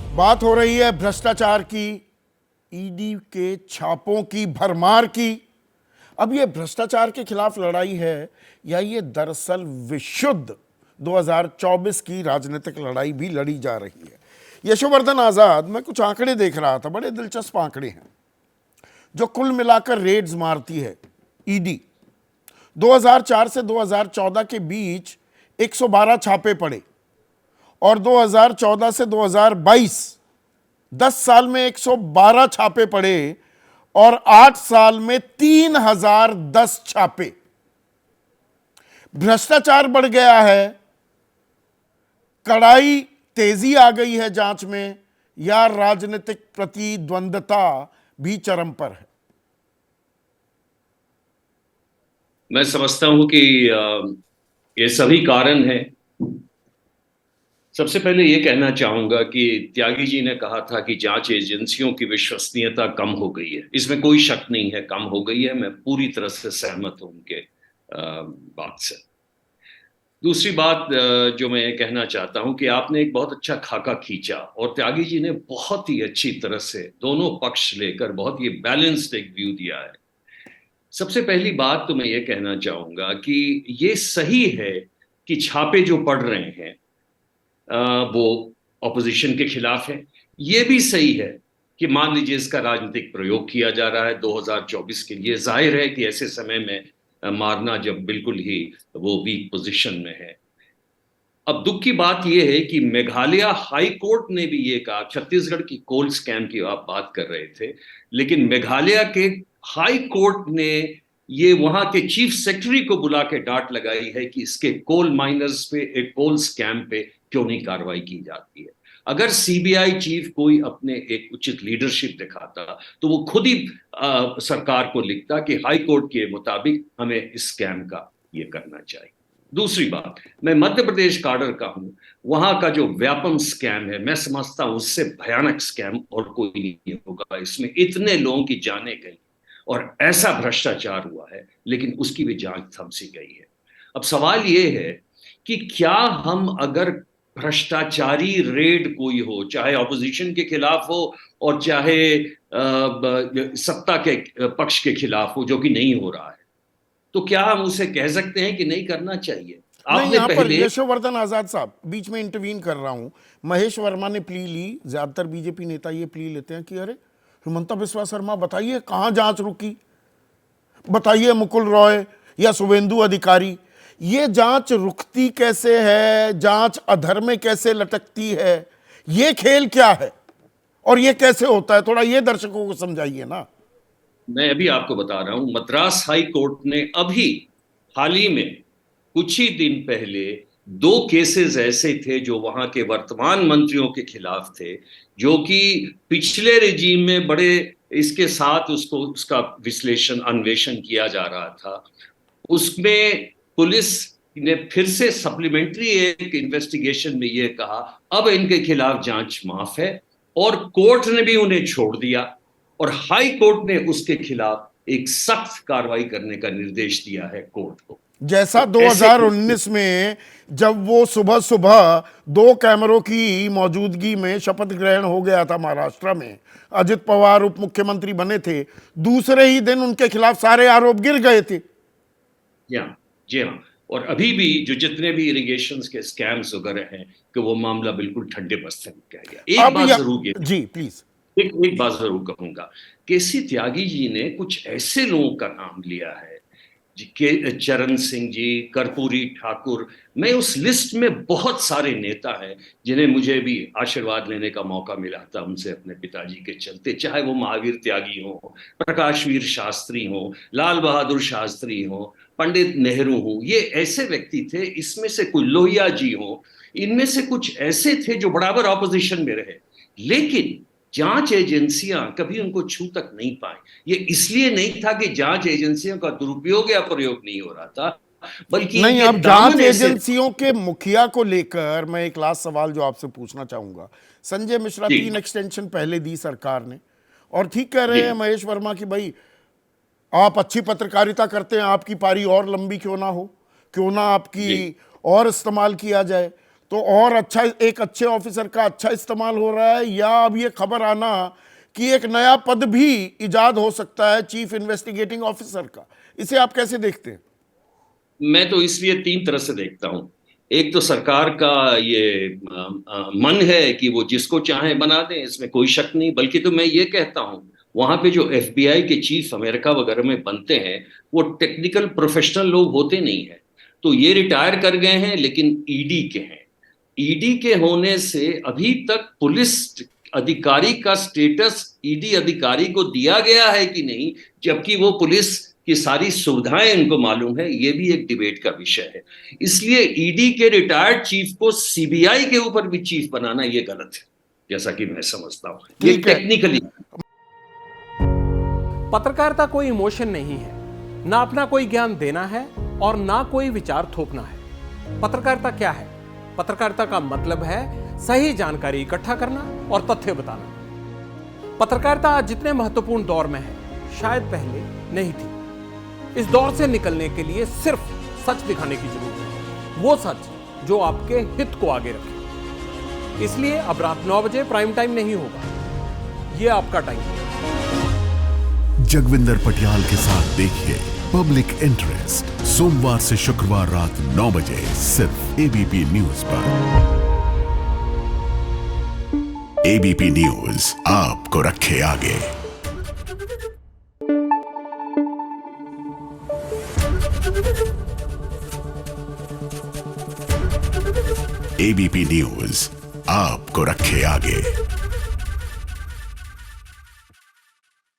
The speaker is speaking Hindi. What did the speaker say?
बात हो रही है भ्रष्टाचार की, ईडी के छापों की, भरमार की। अब ये भ्रष्टाचार के खिलाफ लड़ाई है या ये दरअसल विशुद्ध 2024 की राजनीतिक लड़ाई भी लड़ी जा रही है? यशोवर्धन आजाद, मैं कुछ आंकड़े देख रहा था, बड़े दिलचस्प आंकड़े हैं जो कुल मिलाकर रेड्स मारती है ईडी। 2004 से 2014 के बीच 112 छापे पड़े और 2014 से 2022 10 साल में 112 छापे पड़े और 8 साल में 3010 छापे। भ्रष्टाचार बढ़ गया है, कड़ाई तेजी आ गई है जांच में, या राजनीतिक प्रतिद्वंदता भी चरम पर है? मैं समझता हूं कि ये सभी कारण हैं। सबसे पहले ये कहना चाहूंगा कि त्यागी जी ने कहा था कि जांच एजेंसियों की विश्वसनीयता कम हो गई है। इसमें कोई शक नहीं है, कम हो गई है। मैं पूरी तरह से सहमत हूं उनके बात से। दूसरी बात जो मैं ये कहना चाहता हूं कि आपने एक बहुत अच्छा खाका खींचा और त्यागी जी ने बहुत ही अच्छी तरह से दोनों पक्ष लेकर बहुत ही बैलेंस्ड एक व्यू दिया है। सबसे पहली बात तो मैं ये कहना चाहूंगा कि ये सही है कि छापे जो पड़ रहे हैं वो ऑपोजिशन के खिलाफ है। ये भी सही है कि मान लीजिए इसका राजनीतिक प्रयोग किया जा रहा है 2024 के लिए। जाहिर है कि ऐसे समय में मारना जब बिल्कुल ही वो वीक पोजीशन में है। अब दुख की बात यह है कि मेघालय हाई कोर्ट ने भी ये कहा, छत्तीसगढ़ की कोल स्कैम की आप बात कर रहे थे, लेकिन मेघालय के हाई कोर्ट ने ये वहां के चीफ सेक्रेटरी को बुला के डांट लगाई है कि इसके कोल माइनर्स पे, एक कोल स्कैम पे क्यों नहीं कार्रवाई की जाती है। अगर सीबीआई चीफ कोई अपने एक उचित लीडरशिप दिखाता तो वो खुद ही सरकार को लिखता कि हाई कोर्ट के मुताबिक हमें इस स्कैम का ये करना चाहिए। दूसरी बात, मैं मध्य प्रदेश काडर का हूं। वहां का जो व्यापम स्कैम है, मैं समझता हूं उससे भयानक स्कैम और कोई नहीं होगा। इसमें इतने लोगों की जानें गई और ऐसा भ्रष्टाचार हुआ है, लेकिन उसकी भी जांच थम सी गई है। अब सवाल यह है कि क्या हम अगर भ्रष्टाचारी रेड कोई हो, चाहे ऑपोजिशन के खिलाफ हो और चाहे सत्ता के पक्ष के खिलाफ हो, जो कि नहीं हो रहा है, तो क्या हम उसे कह सकते हैं कि नहीं करना चाहिए? मैं आपने यहां पर पहले यशोवर्धन आजाद साहब बीच में इंटरवीन कर रहा हूं। महेश वर्मा ने प्ली ली, ज्यादातर बीजेपी नेता ये प्ली लेते हैं कि अरे हिमंता बिस्वा शर्मा, बताइए कहां जांच रुकी, बताइए मुकुल रॉय या शुभेंदु अधिकारी, ये जांच रुकती कैसे है, जांच अधर में कैसे लटकती है, ये खेल क्या है और ये कैसे होता है? थोड़ा ये दर्शकों को समझाइए ना। मैं अभी आपको बता रहा हूं, मद्रास हाई कोर्ट ने अभी हाल ही में कुछ ही दिन पहले दो केसेस ऐसे थे जो वहां के वर्तमान मंत्रियों के खिलाफ थे, जो कि पिछले रिजीम में बड़े इसके साथ उसको उसका विश्लेषण अन्वेषण किया जा रहा था। उसमें पुलिस ने फिर से सप्लीमेंट्री एक इन्वेस्टिगेशन में यह कहा अब इनके खिलाफ जांच माफ है, और कोर्ट ने भी उन्हें छोड़ दिया और हाई कोर्ट ने उसके खिलाफ एक सख्त कार्रवाई करने का निर्देश दिया है कोर्ट को। जैसा तो ऐसे 2019 में जब वो सुबह सुबह 2 कैमरों की मौजूदगी में शपथ ग्रहण हो गया था महाराष्ट्र में, अजित पवार उप मुख्यमंत्री बने थे, दूसरे ही दिन उनके खिलाफ सारे आरोप गिर गए थे। जी हाँ, जी हाँ। और अभी भी जो जितने भी इरिगेशन के स्कैम्स वगैरह हैं, कि वो मामला बिल्कुल ठंडे बस्ते में कह गया। एक अब बात या जरूर ये जी प्लीज। एक बात जरूर कहूंगा, केसी त्यागी जी ने कुछ ऐसे लोगों का नाम लिया है, के चरण सिंह जी, कर्पूरी ठाकुर, मैं उस लिस्ट में बहुत सारे नेता हैं जिन्हें मुझे भी आशीर्वाद लेने का मौका मिला था उनसे अपने पिताजी के चलते, चाहे वो महावीर त्यागी हो, प्रकाश वीर शास्त्री हो, लाल बहादुर शास्त्री हो, पंडित नेहरू हो। ये ऐसे व्यक्ति थे, इसमें से कोई लोहिया जी हो, इनमें से कुछ ऐसे थे जो बराबर ऑपोजिशन में रहे, लेकिन जांच एजेंसियां कभी उनको छू तक नहीं पाई। ये इसलिए नहीं था कि जांच एजेंसियों का दुरुपयोग या प्रयोग नहीं हो रहा था, बल्कि नहीं, इनके अब जांच दामन ऐसे। एजेंसियों के मुखिया को लेकर मैं एक लास्ट सवाल जो आपसे पूछना चाहूंगा। संजय मिश्रा, जी 3 एक्सटेंशन पहले दी सरकार ने, और ठीक कह रहे जी हैं महेश वर्मा कि भाई आप अच्छी पत्रकारिता करते हैं, आपकी पारी और लंबी क्यों ना हो, क्यों ना जी आपकी और इस्तेमाल किया जाए। तो और अच्छा, एक अच्छे ऑफिसर का अच्छा इस्तेमाल हो रहा है, या अब ये खबर आना कि एक नया पद भी इजाद हो सकता है चीफ इन्वेस्टिगेटिंग ऑफिसर का, इसे आप कैसे देखते हैं? मैं तो इसलिए तीन तरह से देखता हूं। एक तो सरकार का ये मन है कि वो जिसको चाहे बना दें, इसमें कोई शक नहीं। बल्कि तो मैं ये कहता हूं, वहां पे जो एफबीआई के चीफ अमेरिका वगैरह में बनते हैं, वो टेक्निकल प्रोफेशनल लोग होते नहीं है। तो ये रिटायर कर गए हैं, लेकिन ईडी के हैं। ईडी के होने से अभी तक पुलिस अधिकारी का स्टेटस ईडी अधिकारी को दिया गया है कि नहीं, जबकि वो पुलिस की सारी सुविधाएं इनको मालूम है, ये भी एक डिबेट का विषय है। इसलिए ईडी के रिटायर्ड चीफ को सीबीआई के ऊपर भी चीफ बनाना ये गलत है, जैसा कि मैं समझता हूं। ये टेक्निकली पत्रकारिता कोई इमोशन नहीं है, ना अपना कोई ज्ञान देना है और ना कोई विचार थोपना है। पत्रकारिता क्या है? पत्रकारिता का मतलब है सही जानकारी इकट्ठा करना और तथ्य बताना। पत्रकारिता आज जितने महत्वपूर्ण दौर में है, शायद पहले नहीं थी। इस दौर से निकलने के लिए सिर्फ सच दिखाने की जरूरत है, वो सच जो आपके हित को आगे रखे। इसलिए अब रात 9 बजे प्राइम टाइम नहीं होगा, ये आपका टाइम है। जगविंदर पटियाल के साथ देखिए पब्लिक इंटरेस्ट, सोमवार से शुक्रवार रात 9 बजे सिर्फ एबीपी न्यूज पर। एबीपी न्यूज आपको रखे आगे। एबीपी न्यूज आपको रखे आगे।